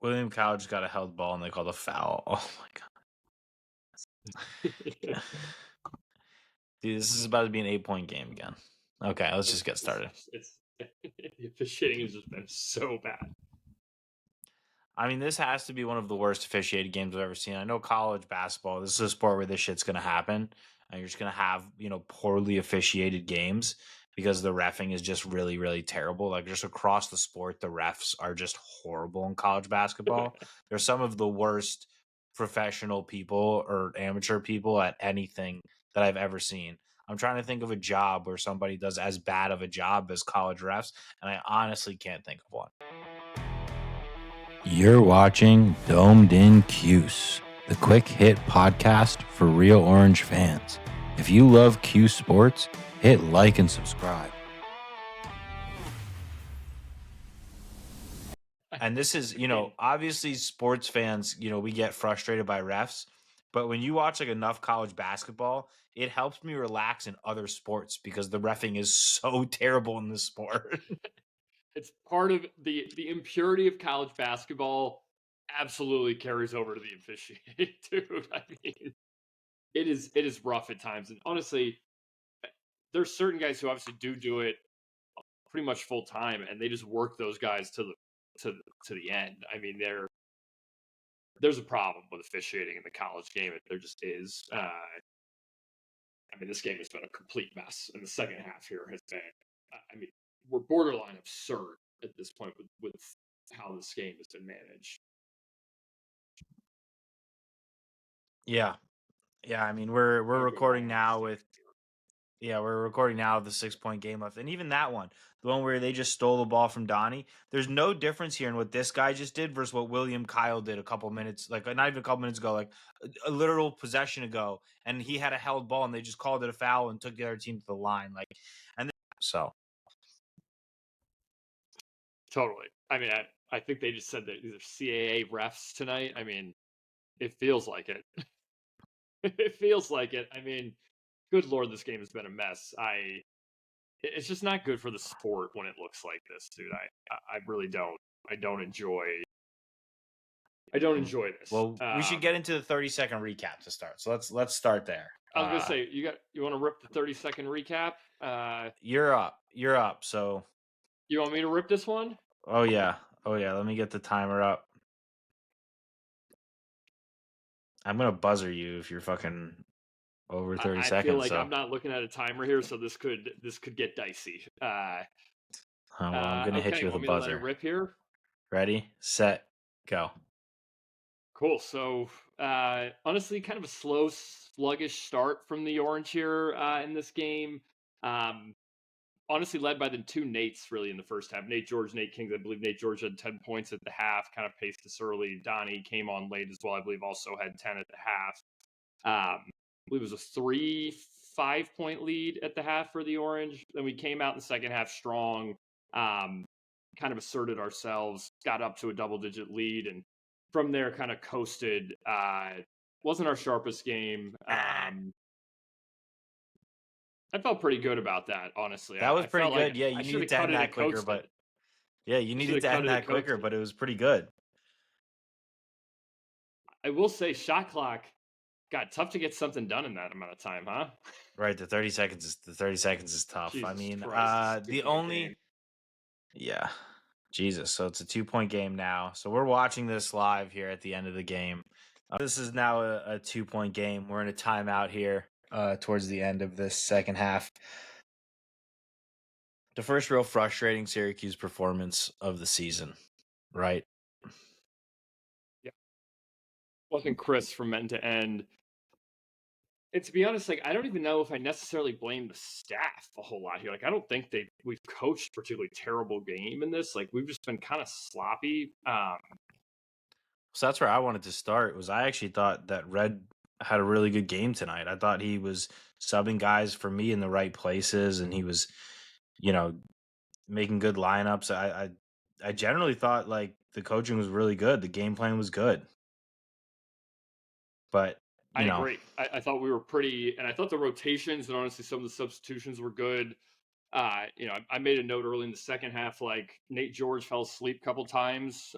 William Kyle just got a held ball and they called a foul. Oh my god. Dude, this is about to be an 8-point game again. Okay, let's just get started. The officiating has just been so bad. I mean, this has to be one of the worst officiated games I've ever seen. I know college basketball, this is a sport where this shit's going to happen. And you're just going to have, poorly officiated games because the reffing is just really, really terrible. Like, just across the sport, the refs are just horrible in college basketball. They're some of the worst professional people or amateur people at anything that I've ever seen. I'm trying to think of a job where somebody does as bad of a job as college refs, and I honestly can't think of one. You're watching Domed in Cuse, the quick hit podcast for real Orange fans. If you love Cuse sports, hit like and subscribe. And this is, obviously sports fans, we get frustrated by refs, but when you watch like enough college basketball, it helps me relax in other sports because the reffing is so terrible in this sport. It's part of the impurity of college basketball absolutely carries over to the officiating, dude. I mean, it is rough at times. And honestly, there's certain guys who obviously do it pretty much full time, and they just work those guys to the end. I mean, there's a problem with officiating in the college game. There just is. I mean, this game has been a complete mess, and the second half here has been. I mean, we're borderline absurd at this point with how this game has been managed. Yeah. I mean, we're recording now with the 6-point game left, and even that one, the one where they just stole the ball from Donnie. There's no difference here in what this guy just did versus what William Kyle did a couple minutes, like not even a couple minutes ago, like a literal possession ago, and he had a held ball, and they just called it a foul and took the other team to the line, so. Totally. I mean, I think they just said that these are CAA refs tonight. I mean, it feels like it. It feels like it. I mean, good Lord, this game has been a mess. It's just not good for the sport when it looks like this, dude. I really don't. I don't enjoy this. Well, we should get into the 30-second recap to start. So let's start there. I was gonna say you want to rip the 30-second recap? You're up. So you want me to rip this one? Oh yeah. Let me get the timer up. I'm gonna buzzer you if you're fucking over 30 seconds. I feel like I'm not looking at a timer here, so this could get dicey. I'm gonna hit you with a buzzer. Let it rip here. Ready, set, go. Cool. So honestly, kind of a slow, sluggish start from the Orange here in this game. Honestly, led by the two Nates really in the first half. Nate George, Nate Kings. I believe Nate George had 10 points at the half, kind of paced us early. Donnie came on late as well. I believe also had 10 at the half. I believe it was a 3-5 point lead at the half for the Orange. Then we came out in the second half strong, kind of asserted ourselves, got up to a double-digit lead, and from there kind of coasted. Wasn't our sharpest game. I felt pretty good about that, honestly. That was pretty good. Like yeah, you needed to end that quicker, but you needed to end that quicker, but it was pretty good. I will say, shot clock got tough to get something done in that amount of time, huh? Right, the 30 seconds is tough. Jesus I mean, Christ, the only Jesus. So it's a 2-point game now. So we're watching this live here at the end of the game. This is now a 2-point game. We're in a timeout here towards the end of this second half. The first real frustrating Syracuse performance of the season, right? Yeah. Wasn't crisp from end to end. And to be honest, like I don't even know if I necessarily blame the staff a whole lot here. Like I don't think we've coached a particularly terrible game in this. Like we've just been kind of sloppy. So that's where I wanted to start. I actually thought that Red had a really good game tonight. I thought he was subbing guys for me in the right places, and he was, making good lineups. I generally thought like the coaching was really good. The game plan was good. But I agree. I thought we were pretty, and I thought the rotations and honestly some of the substitutions were good. I made a note early in the second half, like Nate George fell asleep a couple times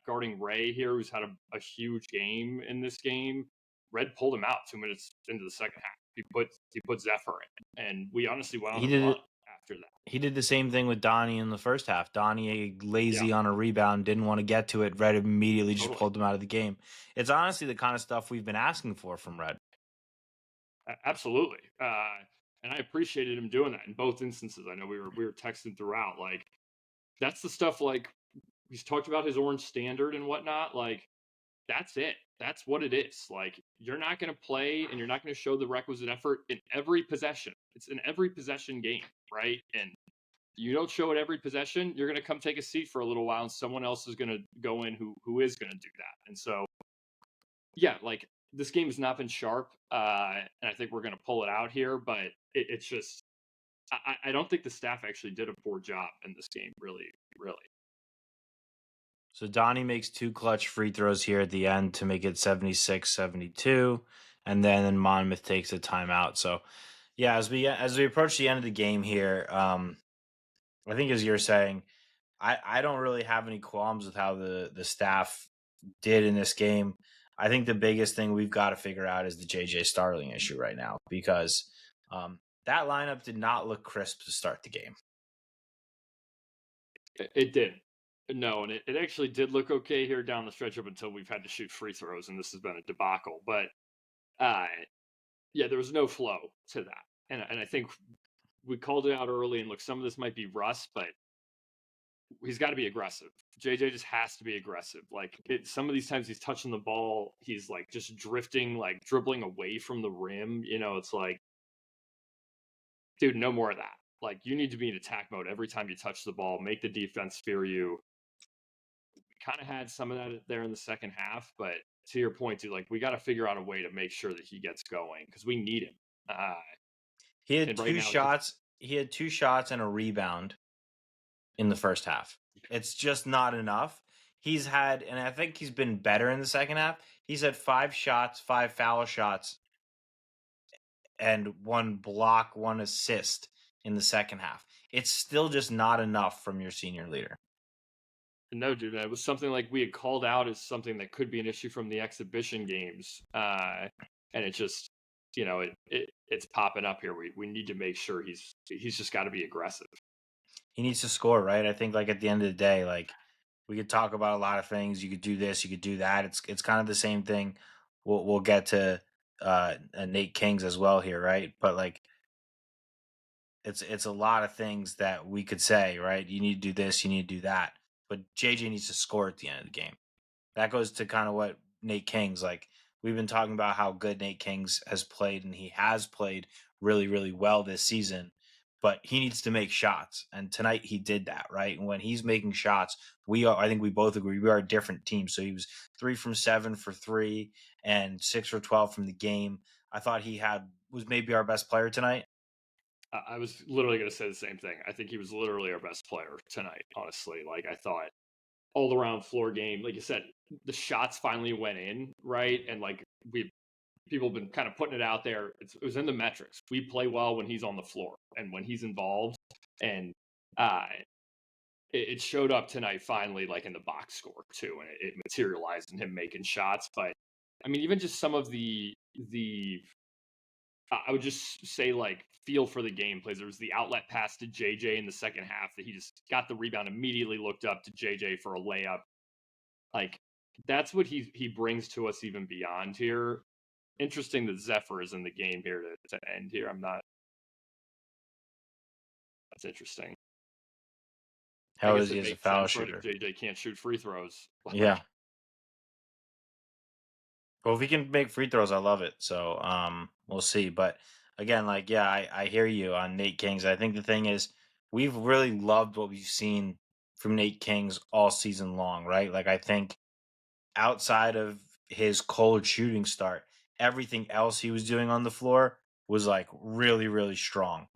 guarding Ray here, who's had a huge game in this game. Red pulled him out 2 minutes into the second half. He put Zephyr in, and we honestly went on He a did run it. after that. He did the same thing with Donnie in the first half. Donnie, Yeah, lazy on a rebound, didn't want to get to it. Red immediately just totally. pulled him out of the game. It's honestly the kind of stuff we've been asking for from Red. Absolutely. And I appreciated him doing that in both instances. I know we were texting throughout. Like that's the stuff. Like he's talked about his orange standard and whatnot. Like that's it. That's what it is. Like you're not going to play and you're not going to show the requisite effort in every possession. It's an every possession game, right? And you don't show it every possession, you're going to come take a seat for a little while, and someone else is going to go in who is going to do that. And so, yeah, like this game has not been sharp, and I think we're going to pull it out here. But it's just I don't think the staff actually did a poor job in this game, really, really. So Donnie makes two clutch free throws here at the end to make it 76-72, and then Monmouth takes a timeout. So yeah, as we approach the end of the game here, I think as you're saying, I don't really have any qualms with how the staff did in this game. I think the biggest thing we've got to figure out is the JJ Starling issue right now because that lineup did not look crisp to start the game. It did. No, and it actually did look okay here down the stretch up until we've had to shoot free throws, and this has been a debacle. But uh, yeah, there was no flow to that, and I think we called it out early. And look, some of this might be rust, but he's got to be aggressive. JJ just has to be aggressive. Like some of these times he's touching the ball, he's like just drifting, like dribbling away from the rim. It's like, dude, no more of that. Like you need to be in attack mode every time you touch the ball. Make the defense fear you. Kind of had some of that there in the second half, but to your point, dude, like we got to figure out a way to make sure that he gets going because we need him. He had And right two now, just shots. He had two shots and a rebound in the first half. It's just not enough. He's had, and I think he's been better in the second half. He's had 5 shots, 5 foul shots, and one block, one assist in the second half. It's still just not enough from your senior leader. no, dude, it was something like we had called out as something that could be an issue from the exhibition games, and it just, it's popping up here. We need to make sure he's just got to be aggressive. He needs to score, right? I think like at the end of the day, like we could talk about a lot of things. You could do this, you could do that. It's kind of the same thing. We'll get to Nate Kings as well here, right? But like it's a lot of things that we could say, right? You need to do this, you need to do that. But JJ needs to score at the end of the game. That goes to kind of what Nate Kings like. We've been talking about how good Nate Kings has played, and he has played really, really well this season. But he needs to make shots, and tonight he did that, right? And when he's making shots, we are. I think we both agree we are a different team. So he was 3 from 7 for three and 6 for 12 from the game. I thought he was maybe our best player tonight. I was literally going to say the same thing. I think he was literally our best player tonight. Honestly, like I thought all around floor game. Like you said, the shots finally went in, right? And like people have been kind of putting it out there. It was in the metrics. We play well when he's on the floor and when he's involved, and uh, it showed up tonight finally, like in the box score too, and it materialized in him making shots. But I mean, even just some of the I would just say like feel for the game plays. There was the outlet pass to JJ in the second half that he just got the rebound, immediately looked up to JJ for a layup. Like that's what he brings to us even beyond here. Interesting that Zephyr is in the game here to end here. I'm not. That's interesting. I How guess is he it as a makes foul sense, right? If shooter? JJ can't shoot free throws, Yeah. like Well, if he can make free throws, I love it. So we'll see. But again, like, yeah, I hear you on Nate Kings. I think the thing is we've really loved what we've seen from Nate Kings all season long, right? Like I think outside of his cold shooting start, everything else he was doing on the floor was like really, really strong.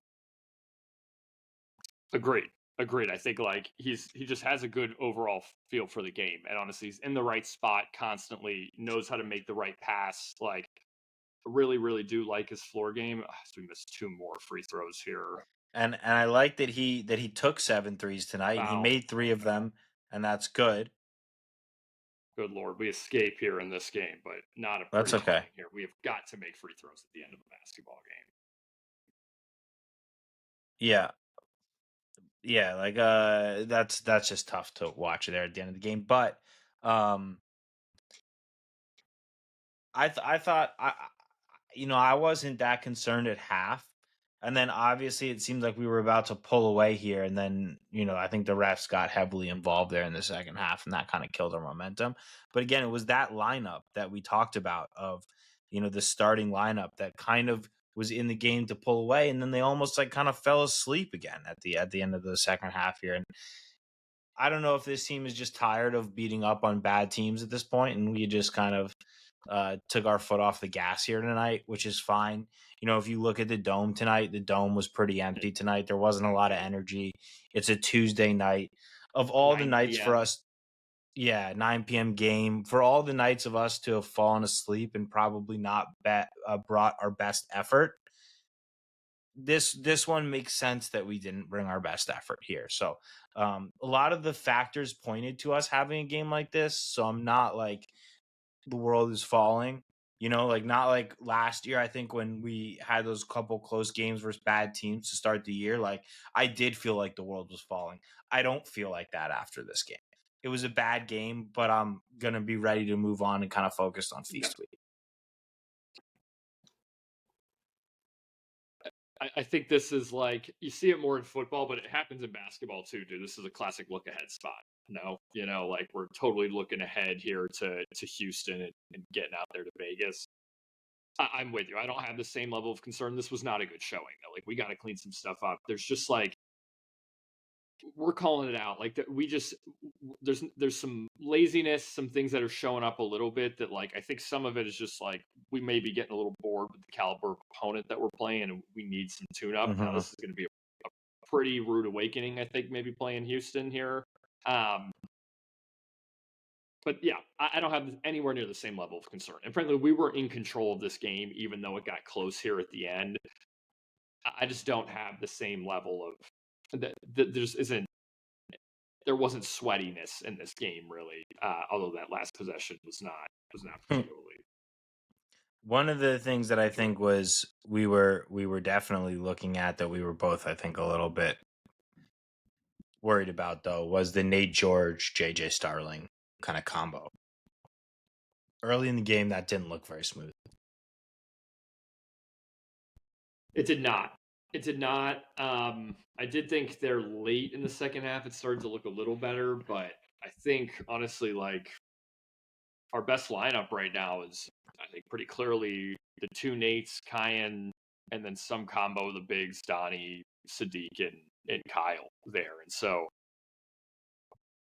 agreed. Agreed. I think like he just has a good overall feel for the game, and honestly, he's in the right spot constantly. Knows how to make the right pass. Like really, really do like his floor game. So we missed two more free throws here. And I like that he took 7 threes tonight, and he Wow, made 3 of them, and that's good. good lord, we escape here in this game, but not a That's pretty okay. thing here. We have got to make free throws at the end of a basketball game. Yeah, yeah, like that's just tough to watch there at the end of the game. But um, I thought I wasn't that concerned at half. And then obviously it seemed like we were about to pull away here. And then, I think the refs got heavily involved there in the second half, and that kind of killed our momentum. But again, it was that lineup that we talked about of, the starting lineup that kind of was in the game to pull away. And then they almost like kind of fell asleep again at the end of the second half here. And I don't know if this team is just tired of beating up on bad teams at this point, and we just kind of took our foot off the gas here tonight, which is fine. If you look at the dome tonight, the dome was pretty empty tonight. There wasn't a lot of energy. It's a Tuesday night. Of all the nights 9 for p.m. us, yeah, 9 p.m. game, for all the nights of us to have fallen asleep and probably not brought our best effort, this one makes sense that we didn't bring our best effort here. So a lot of the factors pointed to us having a game like this. So I'm not like the world is falling. Like not like last year. I think when we had those couple close games versus bad teams to start the year, like I did feel like the world was falling. I don't feel like that after this game. It was a bad game, but I'm gonna be ready to move on and kind of focus on Yeah. feast week. I think this is like you see it more in football, but it happens in basketball too, dude. This is a classic look ahead spot. No, like we're totally looking ahead here to Houston and getting out there to Vegas. I'm with you. I don't have the same level of concern. This was not a good showing though. Like we got to clean some stuff up. There's just like we're calling it out. Like that we just there's some laziness, some things that are showing up a little bit that like I think some of it is just like we may be getting a little bored with the caliber of opponent that we're playing and we need some tune up. Now Hmm. this is going to be a pretty rude awakening, I think, maybe playing Houston here. Um, but yeah, I don't have anywhere near the same level of concern. And frankly, we were in control of this game, even though it got close here at the end. I just don't have the same level of that. There wasn't sweatiness in this game really. Although that last possession was not particularly. One of the things that I think was we were definitely looking at that we were both, I think, a little bit worried about though was the Nate George JJ Starling kind of combo. Early in the game, that didn't look very smooth. It did not. It did not. I did think there late in the second half it started to look a little better, but I think honestly, like our best lineup right now is I think pretty clearly the two Nates, Kyan, and then some combo of the bigs, Donnie, Sadiq, and Kyle there. And so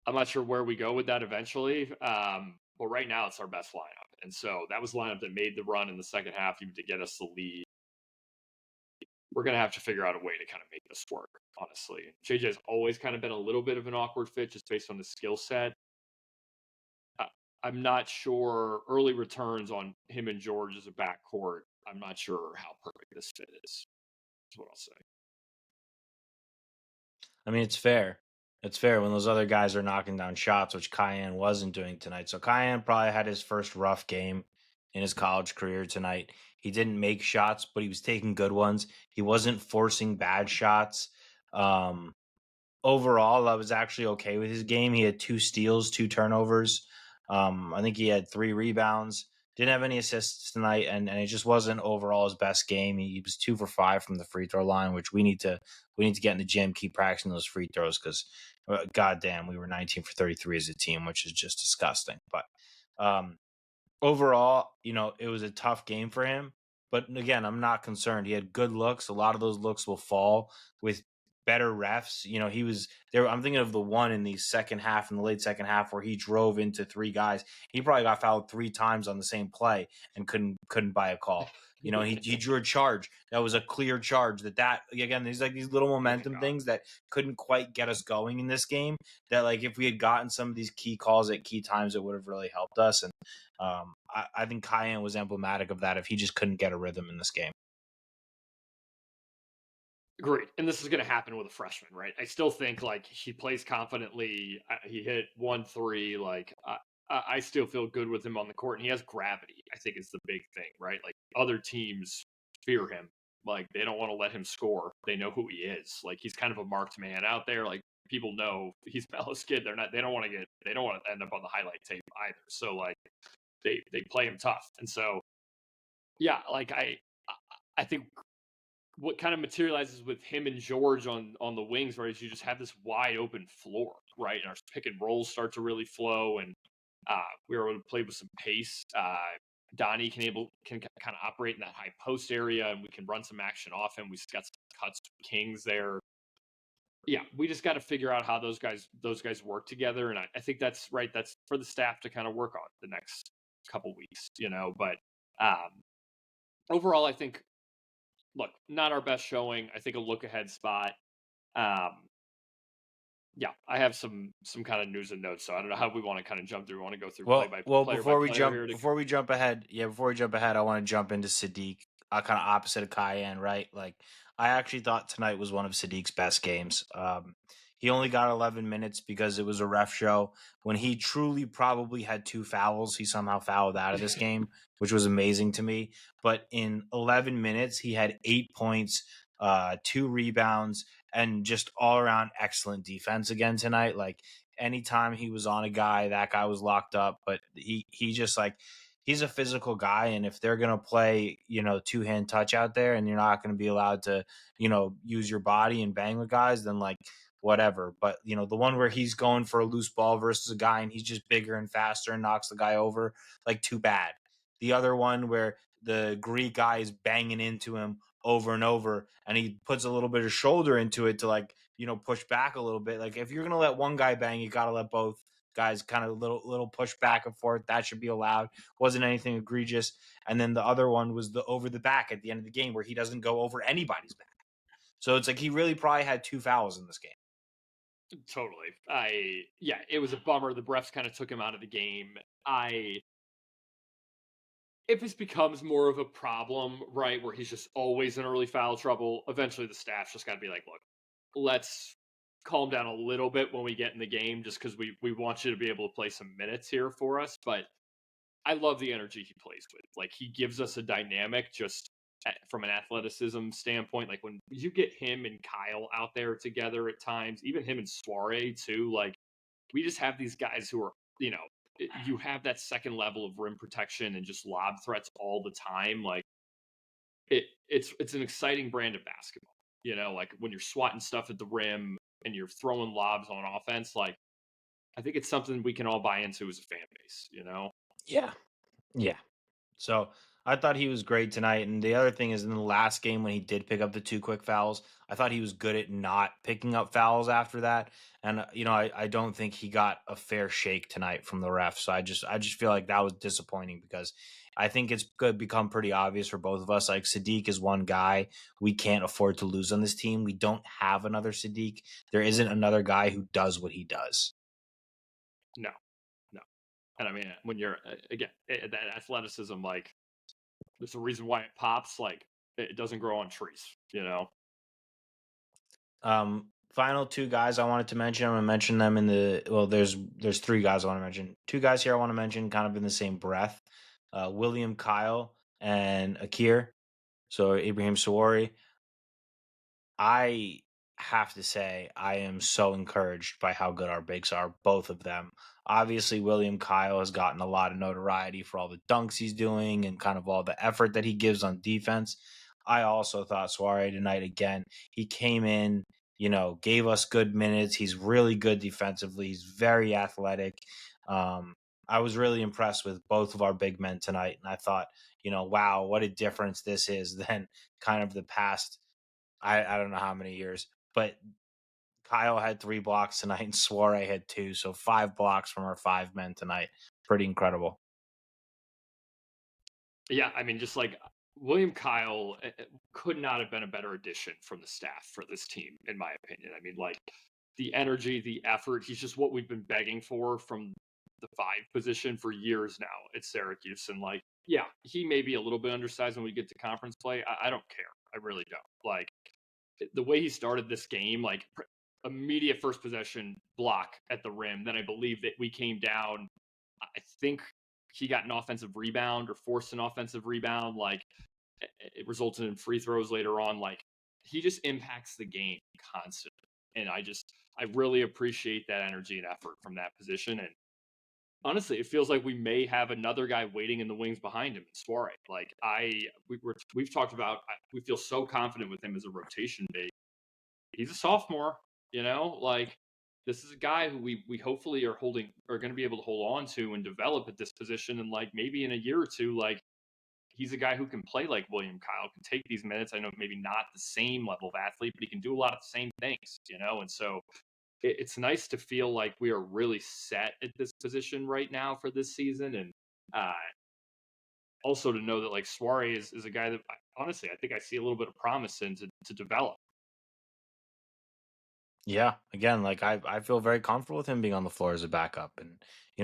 I'm not sure where we go with that eventually. But right now it's our best lineup. And so that was the lineup that made the run in the second half even to get us the lead. We're going to have to figure out a way to kind of make this work, honestly. JJ's always kind of been a little bit of an awkward fit just based on the skill set. I'm not sure early returns on him and George as a backcourt. I'm not sure how perfect this fit is what I'll say. I mean, it's fair. It's fair when those other guys are knocking down shots, which Cayenne wasn't doing tonight. So Cayenne probably had his first rough game in his college career tonight. He didn't make shots, but he was taking good ones. He wasn't forcing bad shots. Um, Overall, I was actually okay with his game. He had 2 steals, 2 turnovers. I think he had 3 rebounds. Didn't have any assists tonight, and it just wasn't overall his best game. He was 2 for 5 from the free throw line, which we need to get in the gym, keep practicing those free throws because, goddamn, we were 19 for 33 as a team, which is just disgusting. But um, overall, it was a tough game for him. But again, I'm not concerned. He had good looks. A lot of those looks will fall with better refs. He was there. I'm thinking of the one in the second half, in the late second half, where he drove into 3 guys. He probably got fouled 3 times on the same play and couldn't buy a call. He drew a charge that was a clear charge. That again, there's like these little Oh my momentum god. things that couldn't quite get us going in this game. That like if we had gotten some of these key calls at key times, it would have really helped us. And I think Cayenne was emblematic of that if he just couldn't get a rhythm in this game. Agreed. And this is going to happen with a freshman, right? I still think like he plays confidently. He hit 1 3. Like I still feel good with him on the court, and he has gravity. I think is the big thing, right? Like other teams fear him. Like they don't want to let him score. They know who he is. Like he's kind of a marked man out there. Like people know he's Melo's kid. They're not. They don't want to get. They don't want to end up on the highlight tape either. So like they play him tough. And so yeah, like I think what kind of materializes with him and George on the wings, right, is you just have this wide open floor, right? And our pick and rolls start to really flow, and we were able to play with some pace. Donnie can kind of operate in that high post area, and we can run some action off him. We just got some cuts with Kings there. Yeah, we just got to figure out how those guys work together, and I think that's right. That's for the staff to kind of work on the next couple weeks, But um, overall, I think look, not our best showing. I think a look ahead spot. Um, yeah, I have some kind of news and notes, so I don't know how we want to kind of jump through. We want to go through player by player here to Before we jump ahead, I want to jump into Sadiq, kind of opposite of Cayenne, right? Like, I actually thought tonight was one of Sadiq's best games. He only got 11 minutes because it was a ref show. When he truly probably had two fouls, he somehow fouled out of this game, which was amazing to me. But in 11 minutes, he had 8 points, 2 rebounds, and just all around excellent defense again tonight. Like, anytime he was on a guy, that guy was locked up. But he just like, he's a physical guy, and if they're gonna play, two-hand touch out there, and you're not gonna be allowed to, use your body and bang with guys, then like, whatever. But the one where he's going for a loose ball versus a guy and he's just bigger and faster and knocks the guy over, like, too bad. The other one where the Greek guy is banging into him over and over, and he puts a little bit of shoulder into it to, like, push back a little bit. Like, if you're gonna let one guy bang, you gotta let both guys kind of little push back and forth. That should be allowed. Wasn't anything egregious. And then the other one was the over the back at the end of the game where he doesn't go over anybody's back. So it's like he really probably had two fouls in this game. totally. Yeah, it was a bummer. The refs kind of took him out of the game. I If this becomes more of a problem, right, where he's just always in early foul trouble, eventually the staff's just got to be like, look, let's calm down a little bit when we get in the game, just because we want you to be able to play some minutes here for us. But I love the energy he plays with. Like he gives us a dynamic just from an athleticism standpoint. Like when you get him and Kyle out there together at times, even him and Soiree too. Like we just have these guys who are, you have that second level of rim protection and just lob threats all the time. Like it's an exciting brand of basketball. Like when you're swatting stuff at the rim and you're throwing lobs on offense. Like I think it's something we can all buy into as a fan base. Yeah. Yeah. So I thought he was great tonight. And the other thing is, in the last game when he did pick up the two quick fouls, I thought he was good at not picking up fouls after that. And I don't think he got a fair shake tonight from the ref. So I just feel like that was disappointing because I think it's going to become pretty obvious for both of us. Like, Sadiq is one guy we can't afford to lose on this team. We don't have another Sadiq. There isn't another guy who does what he does. No, no. And I mean, when you're again that athleticism, like there's a reason why it pops. Like it doesn't grow on trees. Final two guys I wanted to mention. I'm gonna mention them in the well. There's three guys I want to mention. Two guys here I want to mention, kind of in the same breath. William Kyle and Akir. So Ibrahim Sawari. I have to say, I am so encouraged by how good our bigs are, both of them. Obviously, William Kyle has gotten a lot of notoriety for all the dunks he's doing and kind of all the effort that he gives on defense. I also thought Suarez tonight, again, he came in, gave us good minutes. He's really good defensively. He's very athletic. I was really impressed with both of our big men tonight. And I thought, wow, what a difference this is than kind of the past. I don't know how many years, but Kyle had 3 blocks tonight and Suarez had two. So 5 blocks from our 5 men tonight. Pretty incredible. Yeah, I mean, just like William Kyle could not have been a better addition from the staff for this team, in my opinion. I mean, like the energy, the effort. He's just what we've been begging for from the 5 position for years now at Syracuse. And like, yeah, he may be a little bit undersized when we get to conference play. I don't care. I really don't. Like, the way he started this game, like immediate first possession block at the rim. Then I believe that we came down. I think he got an offensive rebound or forced an offensive rebound. Like it resulted in free throws later on. Like he just impacts the game constantly, and I really appreciate that energy and effort from that position. And honestly, it feels like we may have another guy waiting in the wings behind him in Suarez. Like we've talked about, we feel so confident with him as a rotation big. He's a sophomore, like this is a guy who we hopefully are going to be able to hold on to and develop at this position, and like maybe in a year or two, like he's a guy who can play like William Kyle, can take these minutes. I know maybe not the same level of athlete, but he can do a lot of the same things. And so it's nice to feel like we are really set at this position right now for this season, and uh, also to know that like Suarez is a guy that honestly I think I see a little bit of promise in to develop. Yeah, again, like I feel very comfortable with him being on the floor as a backup, and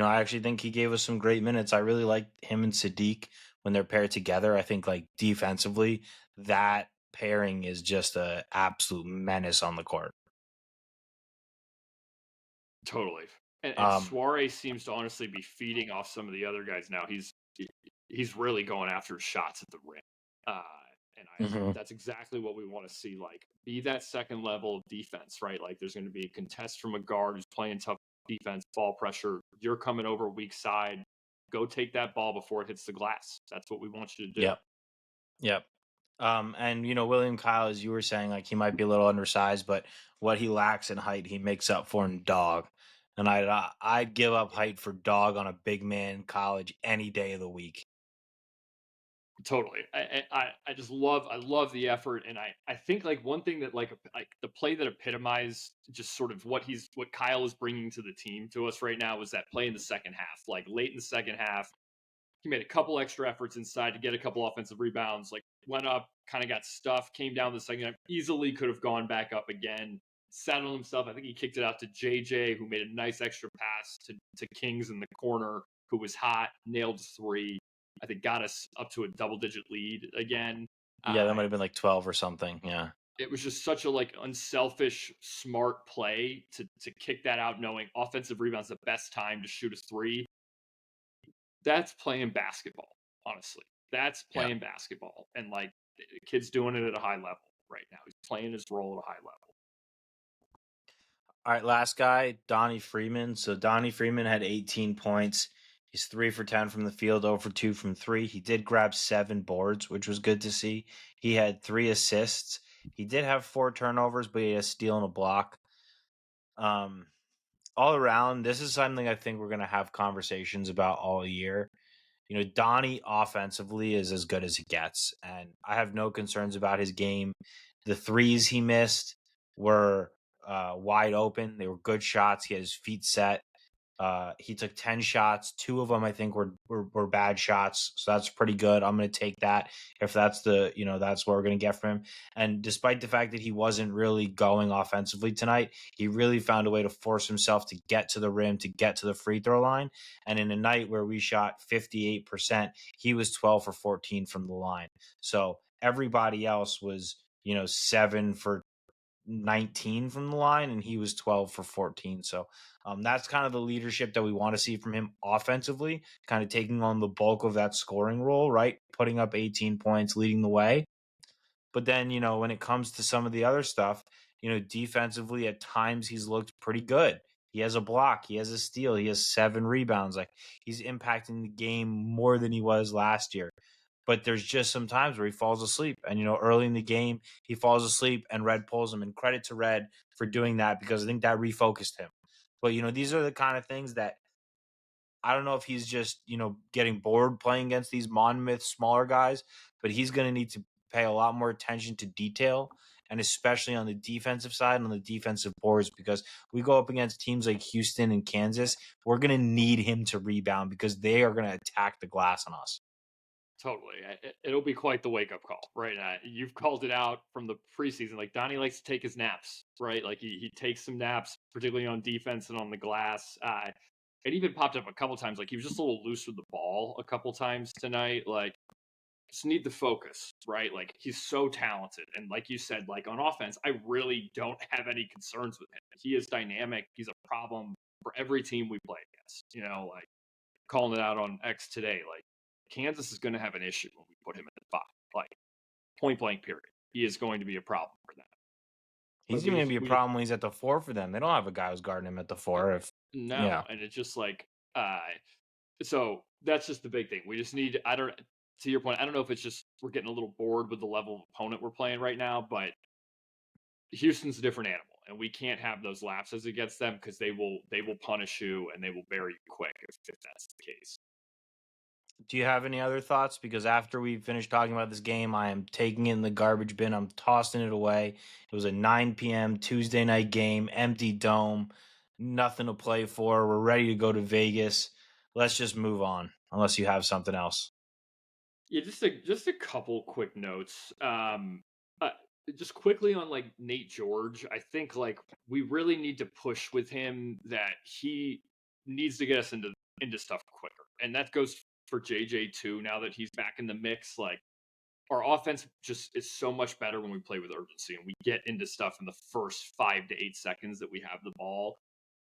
I actually think he gave us some great minutes. I really like him and Sadiq when they're paired together. I think like defensively, that pairing is just a absolute menace on the court. Totally. And Um, Suarez seems to honestly be feeding off some of the other guys now. He's really going after shots at the rim. Uh, and mhm. that's exactly what we want to see. Like, be that second level of defense, right? Like, there's going to be a contest from a guard who's playing tough defense, ball pressure. You're coming over weak side. Go take that ball before it hits the glass. That's what we want you to do. Yep, yep. And William Kyle, as you were saying, like he might be a little undersized, but what he lacks in height, he makes up for in dog. And I'd give up height for dog on a big man in college any day of the week. Totally. I just love the effort, and I think like one thing that like the play that epitomized just sort of what Kyle is bringing to the team to us right now was that play in the second half. Like late in the second half, he made a couple extra efforts inside to get a couple offensive rebounds. Like went up, kind of got stuffed, came down the second half, easily could have gone back up again. Sat on himself. I think he kicked it out to JJ, who made a nice extra pass to Kings in the corner, who was hot, nailed three. I think got us up to a double digit lead again. Yeah, Uh, that might have been like 12 or something. Yeah. it was just such a like unselfish, smart play to kick that out, knowing offensive rebounds the best time to shoot a three. That's playing basketball, honestly. That's Yeah. playing basketball, and like the kid's doing it at a high level right now. He's playing his role at a high level. All right, last guy, Donnie Freeman. So Donnie Freeman had 18 points. He's 3 for 10 from the field, 0 for 2 from three. He did grab 7 boards, which was good to see. He had 3 assists. He did have 4 turnovers, but he had a steal and a block. Um, all around, this is something I think we're going to have conversations about all year. Donnie offensively is as good as it gets, and I have no concerns about his game. The threes he missed were wide open. They were good shots. He had his feet set. He took 10 shots. 2 of them, I think, were bad shots. So that's pretty good. I'm going to take that if that's that's what we're going to get from him. And despite the fact that he wasn't really going offensively tonight, he really found a way to force himself to get to the rim, to get to the free throw line. And in a night where we shot 58%, he was 12 for 14 from the line. So everybody else was, 7 for 19 from the line, and he was 12 for 14. So that's kind of the leadership that we want to see from him offensively, kind of taking on the bulk of that scoring role, right? Putting up 18 points, leading the way. But then, when it comes to some of the other stuff, defensively, at times he's looked pretty good. He has a block, he has a steal, he has 7 rebounds. Like he's impacting the game more than he was last year. But there's just some times where he falls asleep. And, early in the game, he falls asleep and Red pulls him. And credit to Red for doing that because I think that refocused him. But, these are the kind of things that I don't know if he's just, getting bored playing against these Monmouth smaller guys, but he's going to need to pay a lot more attention to detail and especially on the defensive side, on the defensive boards, because we go up against teams like Houston and Kansas. We're going to need him to rebound because they are going to attack the glass on us. Totally. It'll be quite the wake up call, right? You've called it out from the preseason. Like Donnie likes to take his naps, right? Like he takes some naps, particularly on defense and on the glass. It even popped up a couple times. Like he was just a little loose with the ball a couple times tonight. Like just need the focus, right? Like he's so talented. And like you said, like on offense, I really don't have any concerns with him. He is dynamic. He's a problem for every team we play against. Like calling it out on X today, like Kansas is going to have an issue when we put him in the five. Like point blank period. He is going to be a problem for them. But He's even going to be a problem when he's at the 4 for them. They don't have a guy who's guarding him at the 4. No, and it's just like so that's just the big thing. We just need I don't to your point, I don't know if it's just we're getting a little bored with the level of opponent we're playing right now, but Houston's a different animal, and we can't have those lapses against them because they will punish you and they will bury you quick if that's the case. Do you have any other thoughts? Because after we finish talking about this game, I am taking it in the garbage bin. I'm tossing it away. It was a 9 p.m. Tuesday night game, empty dome, nothing to play for. We're ready to go to Vegas. Let's just move on, unless you have something else. Yeah, just a couple quick notes. Uh, just quickly on like Nate George, I think like we really need to push with him that he needs to get us into stuff quicker, and that goes for JJ too. Now that he's back in the mix, like our offense just is so much better when we play with urgency and we get into stuff in the first 5 to 8 seconds that we have the ball.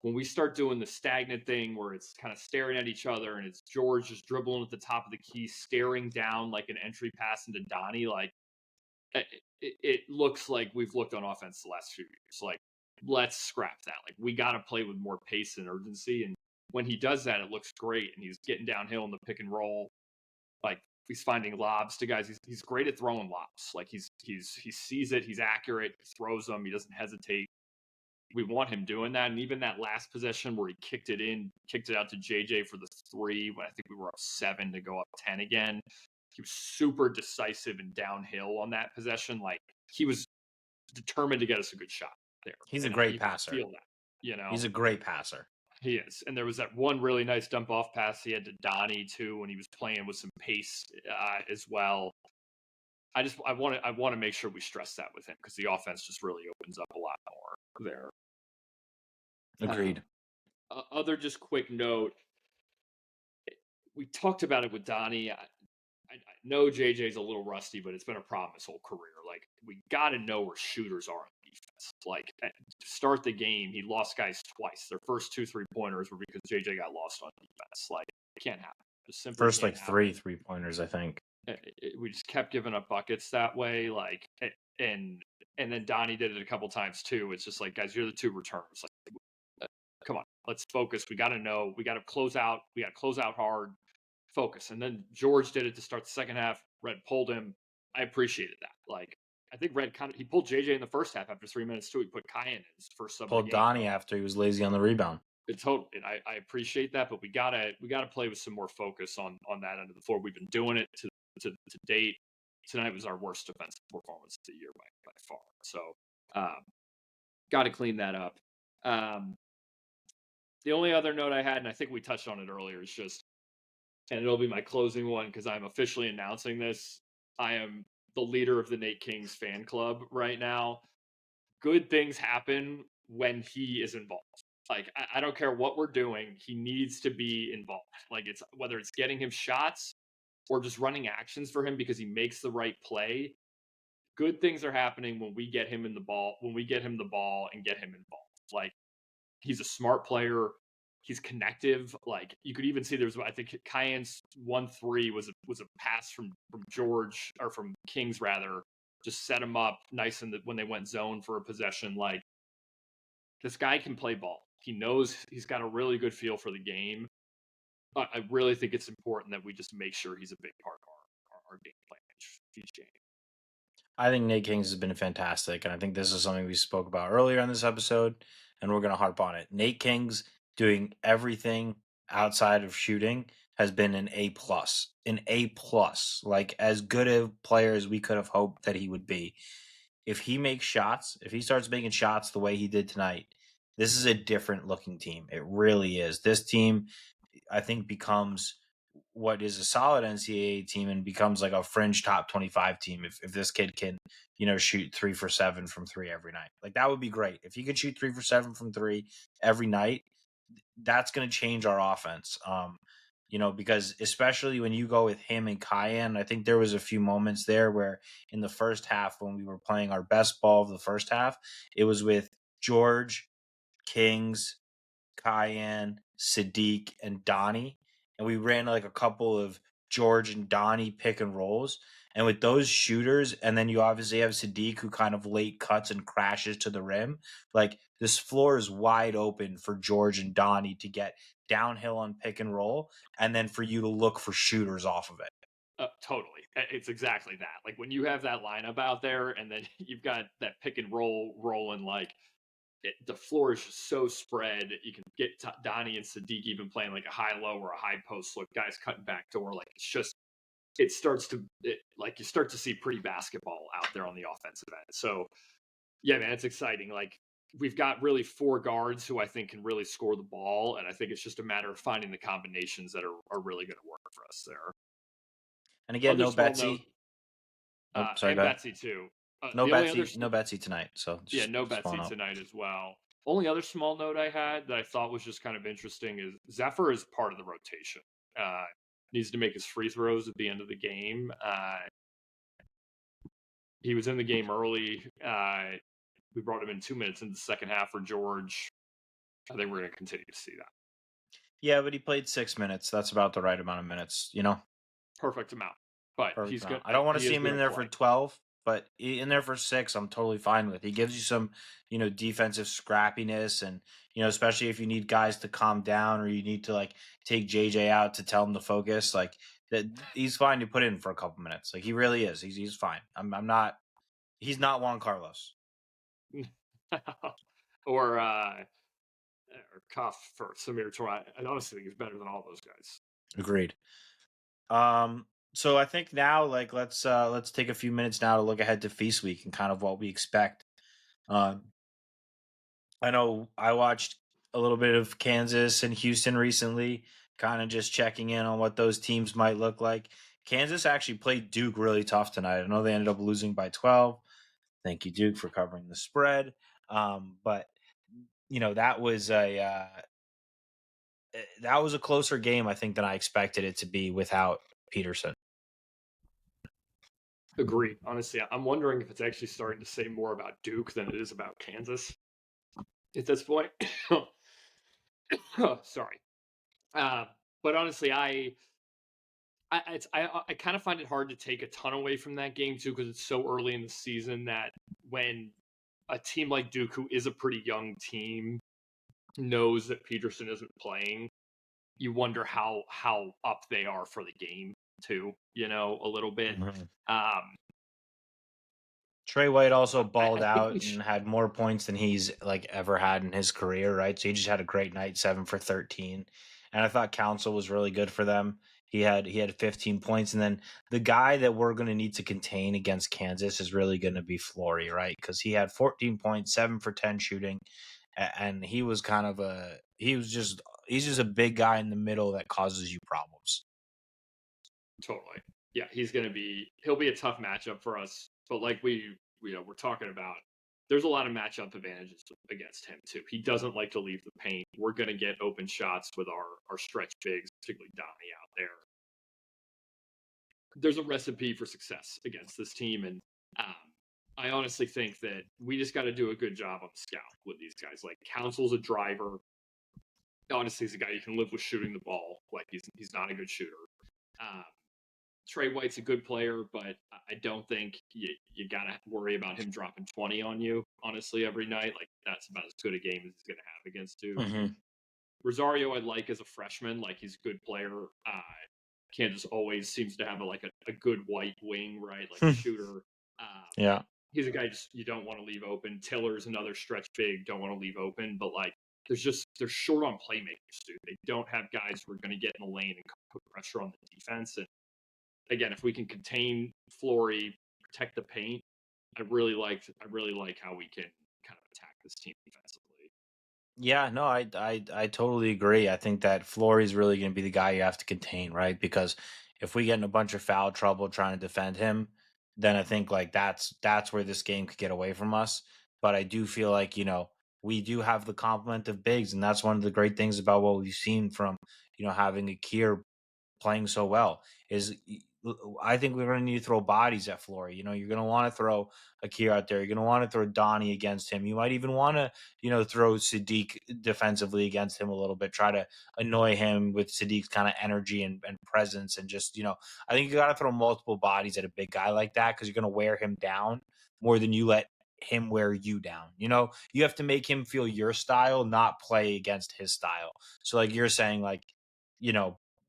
When we start doing the stagnant thing where it's kind of staring at each other and it's George just dribbling at the top of the key, staring down like an entry pass into Donnie, like it looks like we've looked on offense the last few years. Like, let's scrap that. Like, we got to play with more pace and urgency. And when he does that, it looks great. And he's getting downhill in the pick and roll. Like, he's finding lobs to guys. He's great at throwing lobs. Like, he sees it. He's accurate. He throws them. He doesn't hesitate. We want him doing that. And even that last possession where he kicked it out to JJ for the 3, when I think we were up 7 to go up 10 again. He was super decisive and downhill on that possession. Like he was determined to get us a good shot there. He's a And great you can passer. feel that. He's a great passer. He is. And there was that one really nice dump off pass he had to Donnie too when he was playing with some pace as well. I want to make sure we stress that with him because the offense just really opens up a lot more there. Agreed. Other just quick note, we talked about it with Donnie. I know JJ's a little rusty, but it's been a problem his whole career. Like, we got to know where shooters are on defense. Like, to start the game, he lost guys twice. Their first 2 3-pointers were because JJ got lost on defense. Like, it can't happen. Just simply First, can't like happen. 3 3-pointers, I think. We just kept giving up buckets that way. Like, and then Donnie did it a couple times too. It's just like, guys, you're the 2 returners. Like, come on, let's focus. We got to know. We got to close out. We got to close out hard. Focus. And then George did it to start the second half. Red pulled him. I appreciated that. Like, I think Red he pulled JJ in the first half after 3 minutes too. He put Kyan in his first sub of the Pulled game. Donnie after he was lazy on the rebound. Totally, and I appreciate that, but we gotta play with some more focus on that end of the floor. We've been doing it to date. Tonight was our worst defensive performance of the year by far. So, got to clean that up. The only other note I had, and I think we touched on it earlier, is just, and it'll be my closing one because I'm officially announcing this. I am the leader of the Nate Kings fan club right now. Good things happen when he is involved. Like, I don't care what we're doing, he needs to be involved. Like, it's whether it's getting him shots or just running actions for him because he makes the right play. Good things are happening when we get him the ball and get him involved. Like, he's a smart player. He's connective. Like, you could even see I think Kyan's 1-3 was a pass from George, or from Kings rather, just set him up nice when they went zone for a possession. Like, this guy can play ball. He knows, he's got a really good feel for the game. I really think it's important that we just make sure he's a big part of our game plan each game. I think Nate Kings has been fantastic, and I think this is something we spoke about earlier in this episode, and we're going to harp on it. Nate Kings doing everything outside of shooting has been an A+. An A+. Like, as good a player as we could have hoped that he would be. If he makes shots, if he starts making shots the way he did tonight, this is a different looking team. It really is. This team, I think, becomes what is a solid NCAA team and becomes like a fringe top 25 team if this kid can, shoot 3 for 7 from 3 every night. Like, that would be great. If he could shoot 3 for 7 from 3 every night, that's going to change our offense. because especially when you go with him and Cayenne, I think there was a few moments there where in the first half when we were playing our best ball of the first half, it was with George, Kings, Cayenne, Sadiq, and Donnie. And we ran like a couple of George and Donnie pick and rolls. And with those shooters, and then you obviously have Sadiq who kind of late cuts and crashes to the rim. Like this floor is wide open for George and Donnie to get downhill on pick and roll, and then for you to look for shooters off of it. Totally. It's exactly that. Like when you have that lineup out there, and then you've got that pick and roll rolling, like the floor is just so spread. You can get Donnie and Sadiq even playing like a high low or a high post look, guys cutting back door. Like it starts to like you start to see pretty basketball out there on the offensive end. So yeah, man, it's exciting. Like we've got really four guards who I think can really score the ball, and I think it's just a matter of finding the combinations that are really going to work for us there. And again, Other no small note, Betsy. Oh, sorry, and go ahead. Betsy too. No The only other, Betsy, no Betsy tonight. So yeah, just no small Betsy note. tonight as well. Only other small note I had that I thought was just kind of interesting is Zephyr is part of the rotation. Uh, Needs to make his free throws at the end of the game. He was in the game early. We brought him in 2 minutes in the second half for George. I think we're going to continue to see that. Yeah, but he played 6 minutes. That's about the right amount of minutes. Perfect amount. But Perfect he's good. amount. I don't want to He see is him going in to there play. for 12, but in there for 6, I'm totally fine with. He gives you some, defensive scrappiness, and especially if you need guys to calm down or you need to like take JJ out to tell him to focus, like that he's fine to put in for a couple minutes. Like he really is. He's fine. I'm not. He's not Juan Carlos. or Cuff for Samir Torah. I honestly think he's better than all those guys. Agreed. So I think now like let's take a few minutes now to look ahead to Feast Week and kind of what we expect. Um, I know I watched a little bit of Kansas and Houston recently, kind of just checking in on what those teams might look like. Kansas actually played Duke really tough tonight. I know they ended up losing by 12. Thank you, Duke, for covering the spread. But that was a closer game, I think, than I expected it to be without Peterson. Agreed. Honestly, I'm wondering if it's actually starting to say more about Duke than it is about Kansas at this point. Sorry. Uh, but honestly, I kind of find it hard to take a ton away from that game too because it's so early in the season that when a team like Duke, who is a pretty young team, knows that Peterson isn't playing, you wonder how up they are for the game too. A little bit. Mhm. Um, Trey White also I balled think out and had more points than he's like ever had in his career, right? So he just had a great night, 7 for 13. And I thought Council was really good for them. He had 15 points, and then the guy that we're going to need to contain against Kansas is really going to be Flory, right? Because he had 14 points, 7 for 10 shooting, and he was kind of he's just a big guy in the middle that causes you problems. totally. Yeah, he'll be a tough matchup for us. But like we're talking about, there's a lot of matchup advantages against him too. He doesn't like to leave the paint. We're gonna get open shots with our stretch bigs, particularly Donnie out there. There's a recipe for success against this team, and um, I honestly think that we just got to do a good job on the scout with these guys. Like Council's a driver. Honestly, he's a guy you can live with shooting the ball. Like he's not a good shooter. Um, Trey White's a good player, but I don't think you got to worry about him dropping 20 on you, honestly, every night. Like, that's about as good a game as he's going to have against Duke. Mm-hmm. Rosario, I like as a freshman. Like, he's a good player. Kansas always seems to have a good white wing, right? Like a shooter. Yeah. He's a guy just you don't want to leave open. Tiller's another stretch big, don't want to leave open. But, like, they're short on playmakers, dude. They don't have guys who are going to get in the lane and put pressure on the defense. And again, if we can contain Flory, protect the paint, I really like how we can kind of attack this team defensively. Yeah, no, I totally agree. I think that Flory's really going to be the guy you have to contain, right? Because if we get in a bunch of foul trouble trying to defend him, then I think like that's where this game could get away from us. But I do feel like, we do have the complement of bigs, and that's one of the great things about what we've seen from, having a Kier playing so well is I think we're going to need to throw bodies at Flory. You're going to want to throw Akir out there. You're going to want to throw Donnie against him. You might even want to, throw Sadiq defensively against him a little bit, try to annoy him with Sadiq's kind of energy and presence. And just, I think you got to throw multiple bodies at a big guy like that because you're going to wear him down more than you let him wear you down. You have to make him feel your style, not play against his style. So like you're saying, like,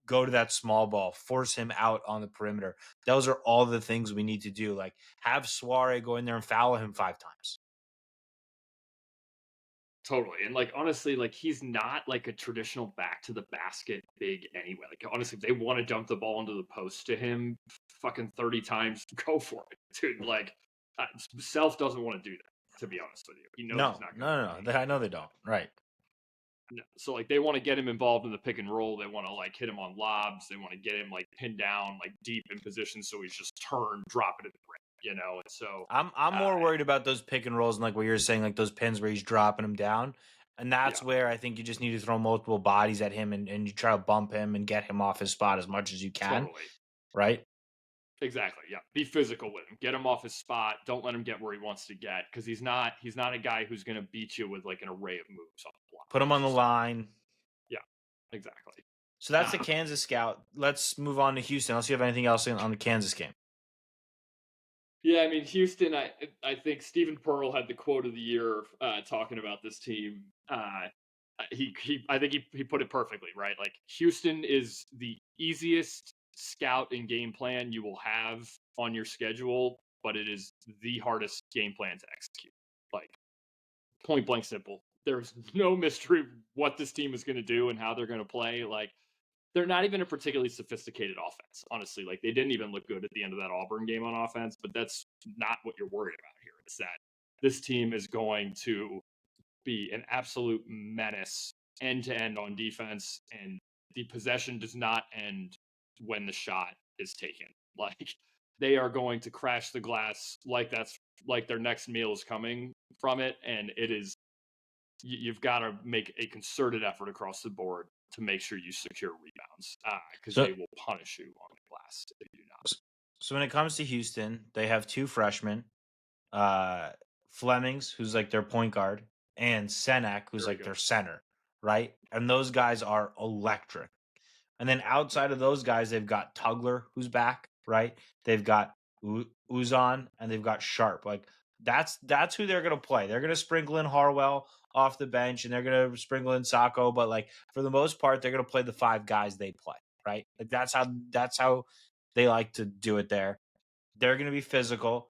go to that small ball, force him out on the perimeter. Those are all the things we need to do. Like have Suare go in there and foul him 5 times. Totally. And like honestly, like he's not like a traditional back to the basket big anyway. Like honestly, if they want to dump the ball into the post to him fucking 30 times, go for it. Dude, like Self doesn't want to do that, to be honest with you. He knows he's No, not gonna no, no, no. I know they don't. Right. no. So like they want to get him involved in the pick and roll. They want to like hit him on lobs. They want to get him like pinned down like deep in position so he's just turn, drop it at the rim, And so I'm uh more worried about those pick and rolls and like what you're saying, like those pins where he's dropping him down. And that's yeah, where I think you just need to throw multiple bodies at him and you try to bump him and get him off his spot as much as you can. totally. Right. Exactly. Yeah. Be physical with him. Get him off his spot. Don't let him get where he wants to get because he's not a guy who's going to beat you with like an array of moves on the block. Put him on the Just line. yeah. Exactly. So that's the Um, Kansas scout. Let's move on to Houston. Unless you have anything else on the Kansas game. yeah. I mean, Houston. I think Stephen Pearl had the quote of the year talking about this team. I think he put it perfectly right. Like Houston is the easiest scout and game plan you will have on your schedule, but it is the hardest game plan to execute. Like point blank simple. There's no mystery what this team is going to do and how they're going to play. Like they're not even a particularly sophisticated offense, honestly. Like they didn't even look good at the end of that Auburn game on offense, but that's not what you're worried about here. It's that this team is going to be an absolute menace end to end on defense, and the possession does not end when the shot is taken. Like they are going to crash the glass like that's like their next meal is coming from it, and it is you've got to make a concerted effort across the board to make sure you secure rebounds because So they will punish you on the glass if you do not. so when it comes to Houston, they have 2 freshmen, uh, Flemings, who's like their point guard, and Senek, who's Very like good. their center, right? And those guys are electric. And then outside of those guys, they've got Tugler, who's back, right? They've got Uzon, and they've got Sharp. Like that's who they're gonna play. They're gonna sprinkle in Harwell off the bench, and they're gonna sprinkle in Sacco. But like for the most part, they're gonna play the 5 guys they play, right? Like that's how they like to do it there. They're gonna be physical.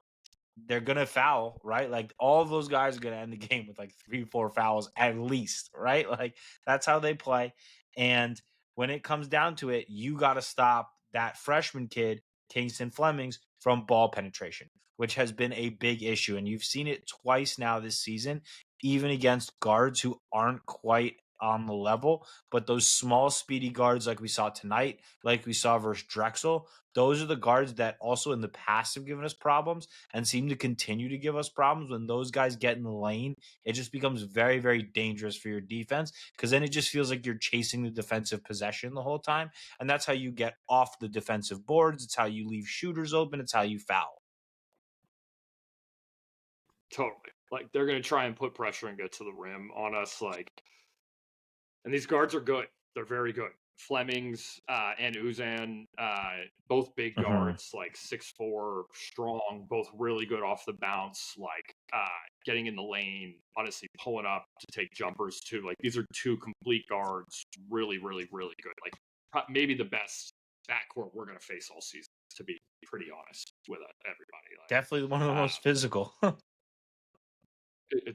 They're gonna foul, right? Like all of those guys are gonna end the game with like 3, 4 fouls at least, right? Like that's how they play. And when it comes down to it, you got to stop that freshman kid, Kingston Flemings, from ball penetration, which has been a big issue. And you've seen it twice now this season, even against guards who aren't quite on the level. But those small, speedy guards, like we saw tonight, like we saw versus Drexel, those are the guards that also in the past have given us problems and seem to continue to give us problems. When those guys get in the lane, it just becomes very, very dangerous for your defense because then it just feels like you're chasing the defensive possession the whole time. And that's how you get off the defensive boards. It's how you leave shooters open. It's how you foul. Totally. Like they're going to try and put pressure and get to the rim on us. Like and these guards are good. They're very good. Flemings and Uzan, both big Mm-hmm. guards, like 6'4", strong, both really good off the bounce, like getting in the lane, honestly pulling up to take jumpers too. Like these are 2 complete guards, really, really, really good. Like maybe the best backcourt we're going to face all season, to be pretty honest with everybody. Definitely one of the Like, most physical.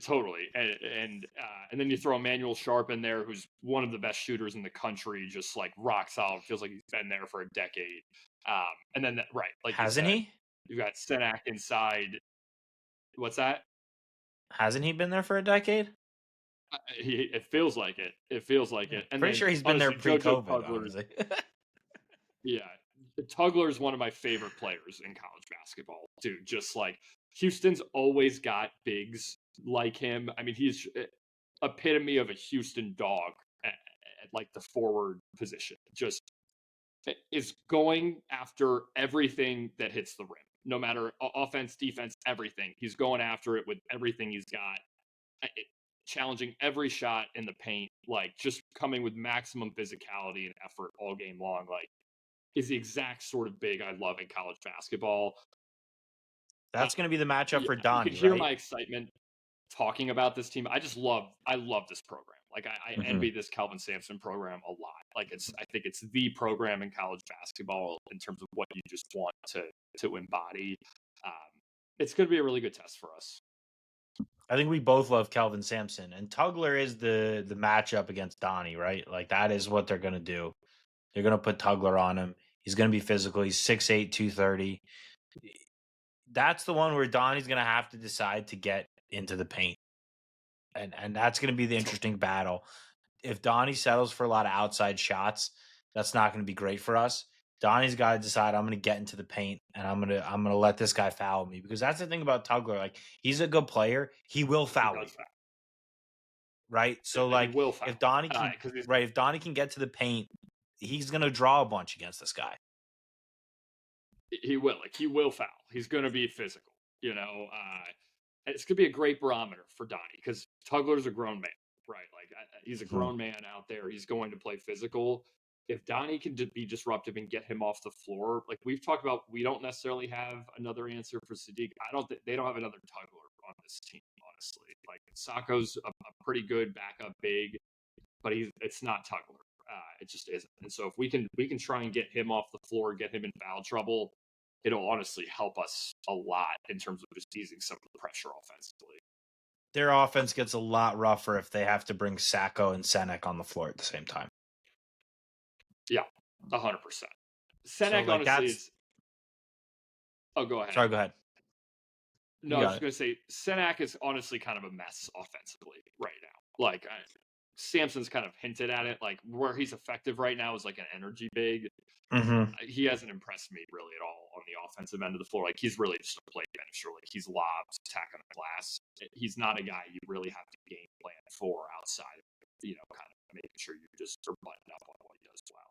totally, and then you throw Emmanuel Sharp in there, who's one of the best shooters in the country, just like rock solid. Feels like he's been there for a decade. And then right, like you Hasn't said, he? you got Senak inside. What's that? Hasn't he been there for a decade? It feels like it. It feels like it. And Pretty then sure he's been there honestly, JoJo pre-COVID, Tugler, honestly. yeah, Tugler is one of my favorite players in college basketball, dude. Just like Houston's always got bigs like him. I mean, he's epitome of a Houston dog at like the forward position. Just is going after everything that hits the rim, no matter offense, defense, everything. He's going after it with everything he's got, challenging every shot in the paint, like just coming with maximum physicality and effort all game long. Like, is the exact sort of big I love in college basketball. Uh, That's going to be the matchup yeah, for you could Donnie, hear right? my excitement talking about this team. I love this program. Like I Hmm. envy this Kelvin Sampson program a lot. Like I think it's the program in college basketball in terms of what you just want to embody. Um, it's going to be a really good test for us. I think we both love Kelvin Sampson, and Tugler is the matchup against Donnie, right? Like that is what they're going to do. They're going to put Tugler on him. He's going to be physical. He's 6'8", 230. That's the one where Donnie's going to have to decide to get into the paint. And that's going to be the interesting battle. If Donnie settles for a lot of outside shots, that's not going to be great for us. Donnie's got to decide I'm going to get into the paint and I'm going to let this guy foul me, because that's the thing about Tugler. Like he's a good player, he will He foul does you, that. right? So He like will foul if Donnie can because he's right, if Donnie can get to the paint, he's going to draw a bunch against this guy. he will like he will foul. He's going to be physical. You know, it's going to be a great barometer for Donnie because Tugler's a grown man, right? Like he's a Mhm. grown man out there. He's going to play physical. If Donnie can be disruptive and get him off the floor, like we've talked about, we don't necessarily have another answer for Sadiq. I don't. They don't have another Tugler on this team, honestly. Like Sacco's a pretty good backup big, but it's not Tugler. It just isn't. And so if we can try and get him off the floor, get him in foul trouble, it'll honestly help us a lot in terms of just easing some of the pressure offensively. Their offense gets a lot rougher if they have to bring Sacco and Senek on the floor at the same time. Yeah, 100%. So Senek like honestly that's is. Oh, go ahead. sorry, go ahead. No, You I was got just it. going to say Senak is honestly kind of a mess offensively right now. Like Samson's kind of hinted at it. Like where he's effective right now is like an energy big. Hmm. He hasn't impressed me really at all on the offensive end of the floor. Like he's really just a play finisher. Like he's lobs, attacking the glass. He's not a guy you really have to game plan for outside of kind of making sure you just are buttoned up on what he does well.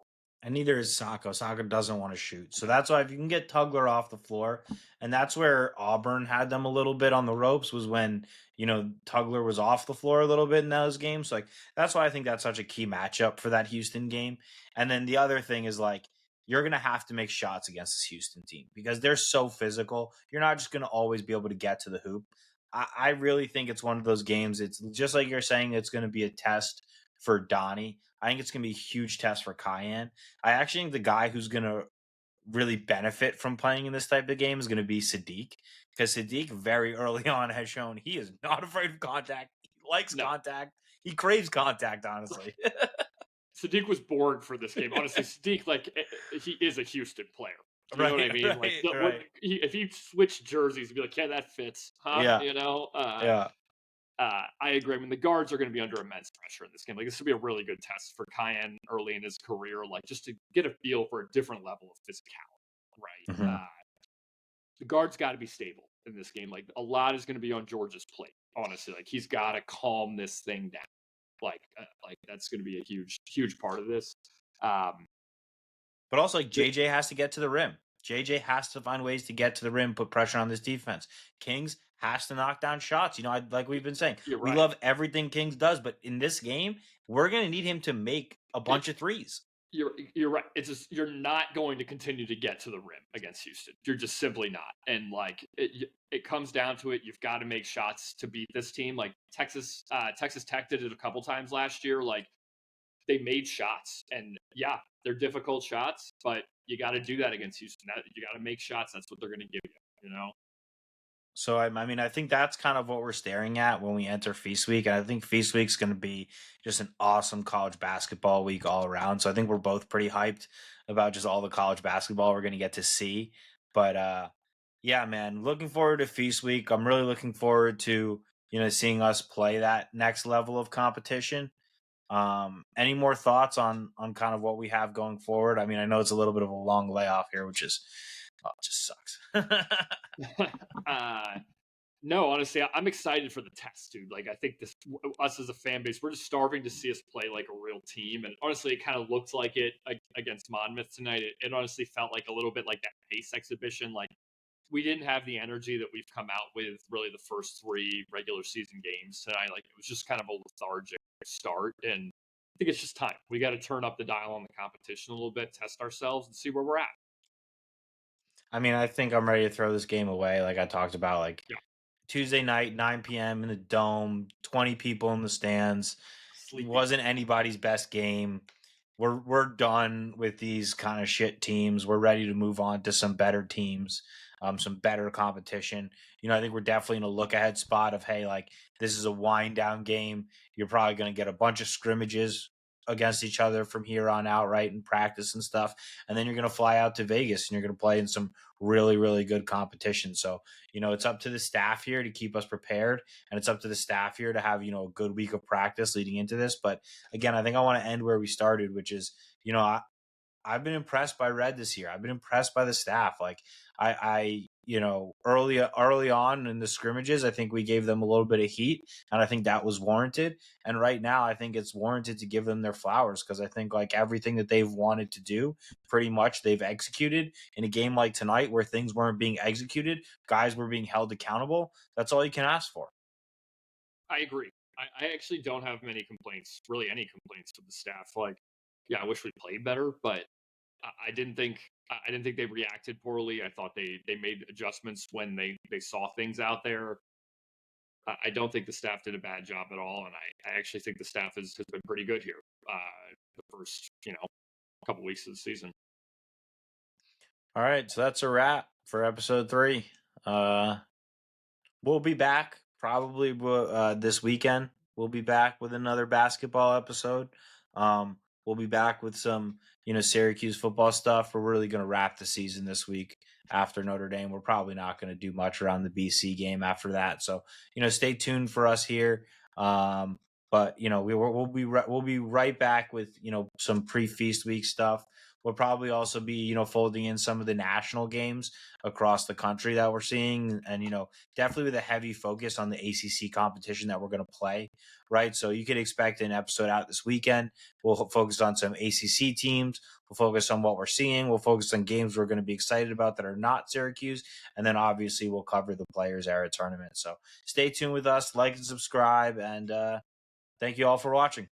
And neither is Sacco. Sacco doesn't want to shoot. So that's why if you can get Tugler off the floor, and that's where Auburn had them a little bit on the ropes, was when, Tugler was off the floor a little bit in those games. So like that's why I think that's such a key matchup for that Houston game. And then the other thing is like you're gonna have to make shots against this Houston team because they're so physical. You're not just gonna always be able to get to the hoop. I really think it's one of those games. It's just like you're saying, it's gonna be a test for Donnie. I think it's gonna be a huge test for Cayenne. I actually think the guy who's going to really benefit from playing in this type of game is going to be Sadiq, because Sadiq very early on has shown he is not afraid of contact. He likes No, contact. He craves contact, honestly. Sadiq was born for this game. Honestly, Sadiq, like he is a Houston player. You know what I Right, mean? Like right, right. if he switched jerseys, be like, yeah, that fits, huh? Yeah, yeah. I agree. I mean, the guards are going to be under immense pressure in this game. Like, this would be a really good test for Cayenne early in his career, like just to get a feel for a different level of physicality, right? Hmm. The guards got to be stable in this game. Like, a lot is going to be on George's plate, honestly. Like, he's got to calm this thing down. Like that's going to be a huge, huge part of this. Um, But also, like the, JJ has to get to the rim. JJ has to find ways to get to the rim, put pressure on this defense. Kings has to knock down shots. Like we've been saying, you're we right. love everything Kings does, but in this game, we're going to need him to make a It, bunch of threes. you're right. It's just you're not going to continue to get to the rim against Houston. You're just simply not. And like it comes down to it. You've got to make shots to beat this team. Like Texas Tech did it a couple times last year. Like they made shots, and yeah, they're difficult shots, but you got to do that against Houston. You got to make shots. That's what they're going to give you. You know. So I mean, I think that's kind of what we're staring at when we enter Feast Week, and I think Feast Week's going to be just an awesome college basketball week all around. So I think we're both pretty hyped about just all the college basketball we're going to get to see. But yeah, man, looking forward to Feast Week. I'm really looking forward to seeing us play that next level of competition. Any more thoughts on kind of what we have going forward? I mean, I know it's a little bit of a long layoff here, which is it just sucks. uh, No, honestly, I'm excited for the test, dude. Like, I think us as a fan base, we're just starving to see us play like a real team. And honestly, it kind of looked like it against Monmouth tonight. It honestly felt like a little bit like that pace exhibition. Like, we didn't have the energy that we've come out with really the first three regular season games tonight. Like, it was just kind of a lethargic start. And I think it's just time. We got to turn up the dial on the competition a little bit, test ourselves, and see where we're at. I mean, I think I'm ready to throw this game away. Like I talked about, like Yeah, Tuesday night, 9 p.m. in the dome, 20 people in the stands. sleepy. Wasn't anybody's best game. We're done with these kind of shit teams. We're ready to move on to some better teams, some better competition. I think we're definitely in a look ahead spot of, hey, like this is a wind down game. You're probably going to get a bunch of scrimmages against each other from here on out, right, in practice and stuff. And then you're going to fly out to Vegas and you're going to play in some really, really good competition. So, it's up to the staff here to keep us prepared, and it's up to the staff here to have, a good week of practice leading into this. But again, I think I want to end where we started, which is, I've been impressed by Red this year. I've been impressed by the staff. Like early on in the scrimmages, I think we gave them a little bit of heat, and I think that was warranted. And right now, I think it's warranted to give them their flowers because I think like everything that they've wanted to do, pretty much they've executed in a game like tonight where things weren't being executed, guys were being held accountable. That's all you can ask for. I agree. I actually don't have many complaints, really any complaints to the staff. Like, yeah, I wish we played better, but I didn't think they reacted poorly. I thought they made adjustments when they saw things out there. I don't think the staff did a bad job at all, and I actually think the staff has been pretty good here. The first couple weeks of the season. All right, so that's a wrap for episode 3. Uh, we'll be back probably this weekend. We'll be back with another basketball episode. We'll be back with some, Syracuse football stuff. We're really going to wrap the season this week after Notre Dame. We're probably not going to do much around the BC game after that. So, stay tuned for us here. But we'll be right back with some pre-feast week stuff. We'll probably also be folding in some of the national games across the country that we're seeing, and definitely with a heavy focus on the ACC competition that we're going to play, right? So you could expect an episode out this weekend. We'll focus on some ACC teams. We'll focus on what we're seeing. We'll focus on games we're going to be excited about that are not Syracuse. And then obviously we'll cover the Players Era tournament. So stay tuned with us, like and subscribe, and thank you all for watching.